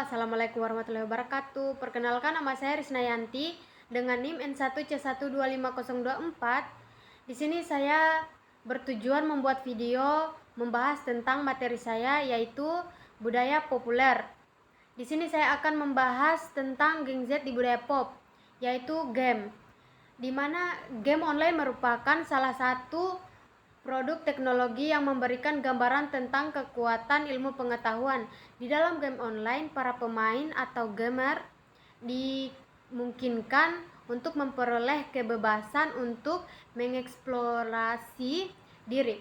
Assalamualaikum warahmatullahi wabarakatuh. Perkenalkan, nama saya Risnayanti dengan NIM N1C125024. Di sini saya bertujuan membuat video membahas tentang materi saya, yaitu budaya populer. Di sini saya akan membahas tentang Gen Z di budaya pop, yaitu game. Di mana game online merupakan salah satu produk teknologi yang memberikan gambaran tentang kekuatan ilmu pengetahuan. Di dalam game online, para pemain atau gamer dimungkinkan untuk memperoleh kebebasan untuk mengeksplorasi diri.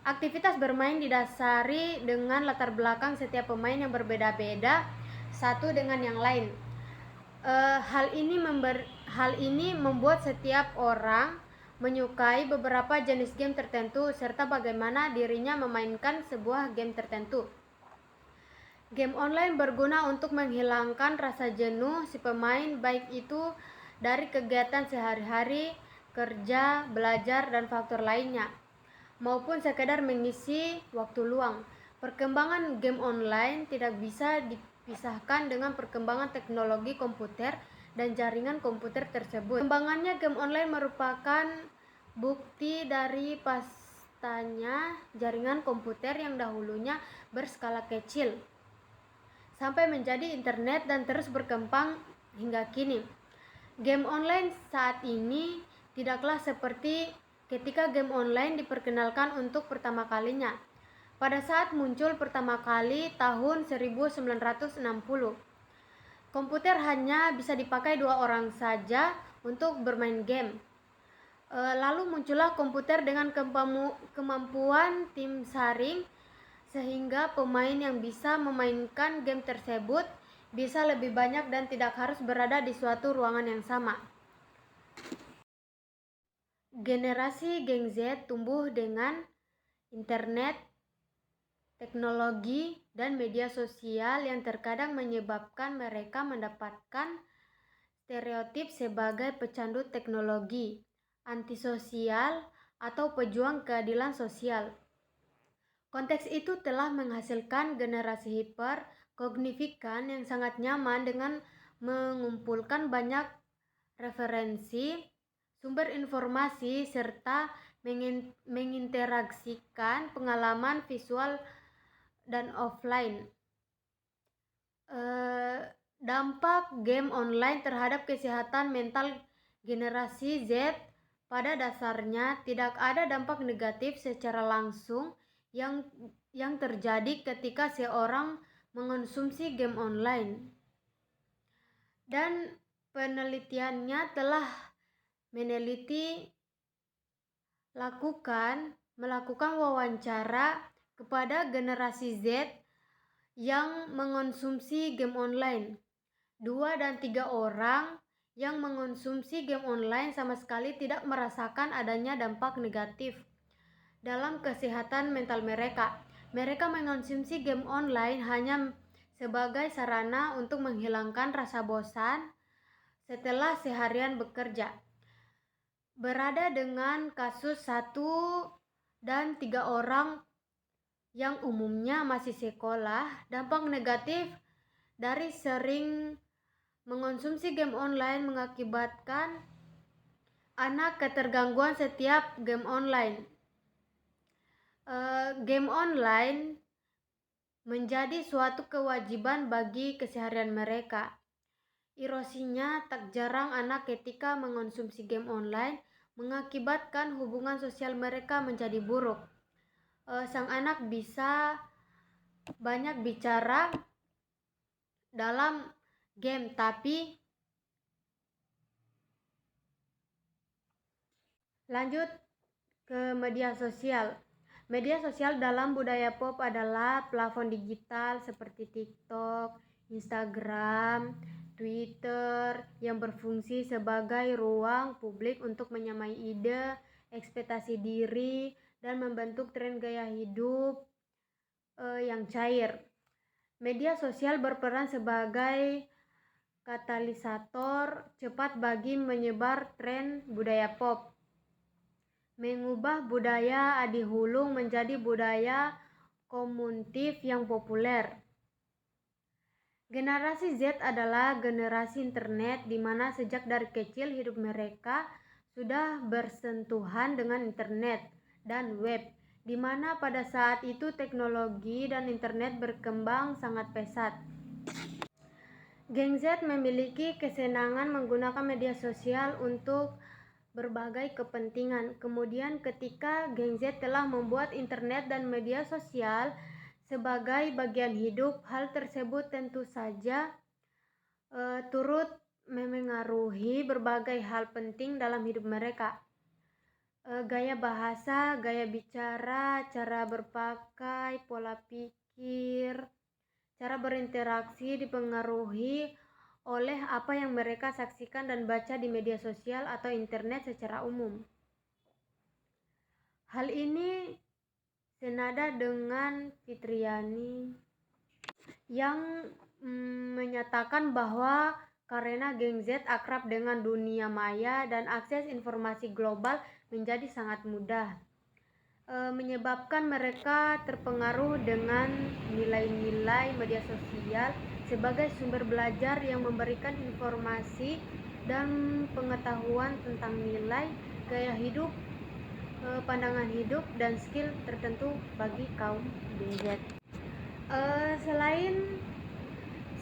Aktivitas bermain didasari dengan latar belakang setiap pemain yang berbeda-beda satu dengan yang lain. Hal ini membuat setiap orang menyukai beberapa jenis game tertentu serta bagaimana dirinya memainkan sebuah game tertentu. Game online berguna untuk menghilangkan rasa jenuh si pemain, baik itu dari kegiatan sehari-hari, kerja, belajar, dan faktor lainnya, maupun sekedar mengisi waktu luang. Perkembangan game online tidak bisa dipisahkan dengan perkembangan teknologi komputer dan jaringan komputer tersebut. Perkembangannya game online merupakan bukti dari pastanya jaringan komputer yang dahulunya berskala kecil sampai menjadi internet dan terus berkembang hingga kini. Game online saat ini tidaklah seperti ketika game online diperkenalkan untuk pertama kalinya. Pada saat muncul pertama kali tahun 1960, komputer hanya bisa dipakai 2 orang saja untuk bermain game. Lalu muncullah komputer dengan kemampuan tim sharing, sehingga pemain yang bisa memainkan game tersebut bisa lebih banyak dan tidak harus berada di suatu ruangan yang sama. Generasi Gen Z tumbuh dengan internet, teknologi, dan media sosial yang terkadang menyebabkan mereka mendapatkan stereotip sebagai pecandu teknologi, antisosial, atau pejuang keadilan sosial. Konteks itu telah menghasilkan generasi hiper kognifikan yang sangat nyaman dengan mengumpulkan banyak referensi, sumber informasi, serta menginteraksikan pengalaman visual dan offline. Dampak game online terhadap kesehatan mental generasi Z pada dasarnya tidak ada dampak negatif secara langsung yang terjadi ketika seorang mengonsumsi game online. Dan penelitiannya telah melakukan wawancara kepada generasi Z yang mengonsumsi game online. 2 dan 3 orang yang mengonsumsi game online sama sekali tidak merasakan adanya dampak negatif dalam kesehatan mental mereka. Mereka mengonsumsi game online hanya sebagai sarana untuk menghilangkan rasa bosan setelah seharian bekerja. Berada dengan kasus 1 dan 3 orang yang umumnya masih sekolah, dampak negatif dari sering mengonsumsi game online mengakibatkan anak ketergangguan setiap game online. Game online menjadi suatu kewajiban bagi keseharian mereka. Irosinya, tak jarang anak ketika mengonsumsi game online mengakibatkan hubungan sosial mereka menjadi buruk. Sang anak bisa banyak bicara dalam game, tapi lanjut ke media sosial. Media sosial dalam budaya pop adalah platform digital seperti TikTok, Instagram, Twitter yang berfungsi sebagai ruang publik untuk menyamai ide, ekspektasi diri, dan membentuk tren gaya hidup yang cair. Media sosial berperan sebagai katalisator cepat bagi menyebar tren budaya pop, mengubah budaya adihulung menjadi budaya komuntif yang populer. Generasi Z adalah generasi internet di mana sejak dari kecil hidup mereka sudah bersentuhan dengan internet dan web, di mana pada saat itu teknologi dan internet berkembang sangat pesat. Geng Z memiliki kesenangan menggunakan media sosial untuk berbagai kepentingan. Kemudian ketika Geng Z telah membuat internet dan media sosial sebagai bagian hidup, hal tersebut tentu saja turut memengaruhi berbagai hal penting dalam hidup mereka. Gaya bahasa, gaya bicara, cara berpakai, pola pikir, cara berinteraksi dipengaruhi oleh apa yang mereka saksikan dan baca di media sosial atau internet secara umum. Hal ini senada dengan Fitriani yang menyatakan bahwa karena Geng Z akrab dengan dunia maya dan akses informasi global menjadi sangat mudah, menyebabkan mereka terpengaruh dengan nilai-nilai media sosial sebagai sumber belajar yang memberikan informasi dan pengetahuan tentang nilai, gaya hidup, pandangan hidup, dan skill tertentu bagi kaum Gen Z. Selain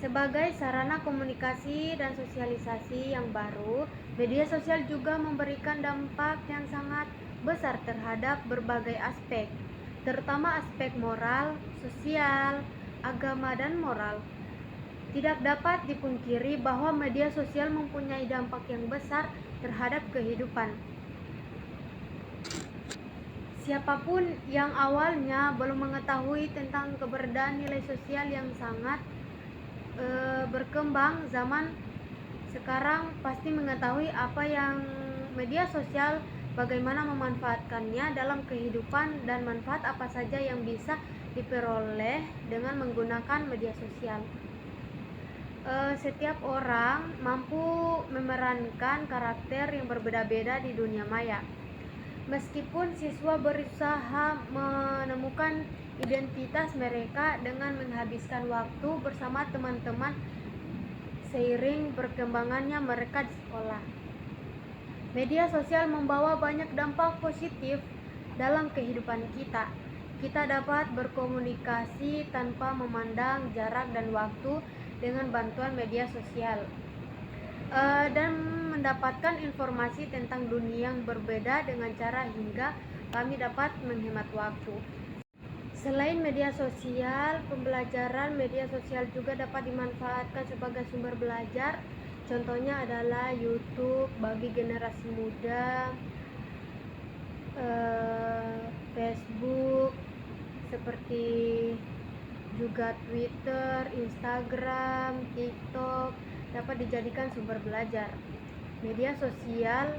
sebagai sarana komunikasi dan sosialisasi yang baru, media sosial juga memberikan dampak yang sangat besar terhadap berbagai aspek, terutama aspek moral, sosial, agama, dan moral. Tidak dapat dipungkiri bahwa media sosial mempunyai dampak yang besar terhadap kehidupan. Siapapun yang awalnya belum mengetahui tentang keberadaan nilai sosial yang sangat berkembang zaman sekarang pasti mengetahui apa yang media sosial, bagaimana memanfaatkannya dalam kehidupan, dan manfaat apa saja yang bisa diperoleh dengan menggunakan media sosial. Setiap orang mampu memerankan karakter yang berbeda-beda di dunia maya. Meskipun siswa berusaha menemukan identitas mereka dengan menghabiskan waktu bersama teman-teman seiring perkembangannya mereka di sekolah. Media sosial membawa banyak dampak positif dalam kehidupan kita. Kita dapat berkomunikasi tanpa memandang jarak dan waktu dengan bantuan media sosial, dan mendapatkan informasi tentang dunia yang berbeda dengan cara hingga kami dapat menghemat waktu. Selain media sosial, pembelajaran media sosial juga dapat dimanfaatkan sebagai sumber belajar. Contohnya adalah YouTube bagi generasi muda, Facebook, seperti juga Twitter, Instagram, TikTok dapat dijadikan sumber belajar. Media sosial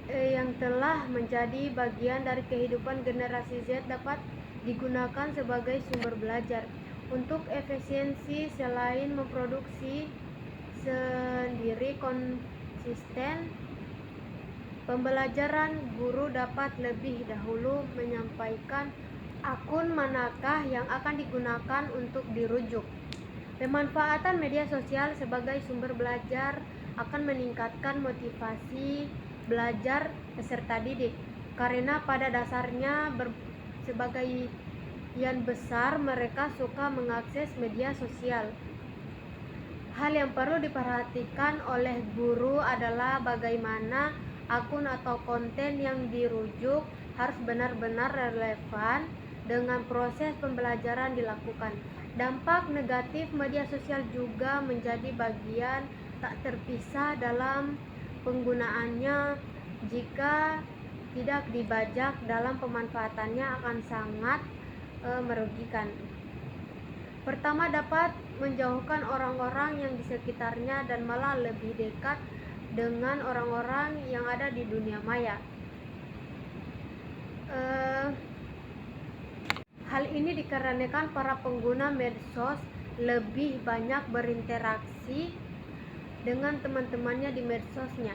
yang telah menjadi bagian dari kehidupan generasi Z dapat digunakan sebagai sumber belajar untuk efisiensi. Selain memproduksi sendiri konsisten, pembelajaran guru dapat lebih dahulu menyampaikan akun manakah yang akan digunakan untuk dirujuk. Pemanfaatan media sosial sebagai sumber belajar akan meningkatkan motivasi belajar peserta didik, karena pada dasarnya sebagian besar mereka suka mengakses media sosial. Hal yang perlu diperhatikan oleh guru adalah bagaimana akun atau konten yang dirujuk harus benar-benar relevan dengan proses pembelajaran dilakukan. Dampak negatif media sosial juga menjadi bagian tak terpisah dalam penggunaannya. Jika tidak dibajak dalam pemanfaatannya akan sangat merugikan. Pertama, dapat menjauhkan orang-orang yang di sekitarnya dan malah lebih dekat dengan orang-orang yang ada di dunia maya. Hal ini dikarenakan para pengguna medsos lebih banyak berinteraksi dengan teman-temannya di medsosnya.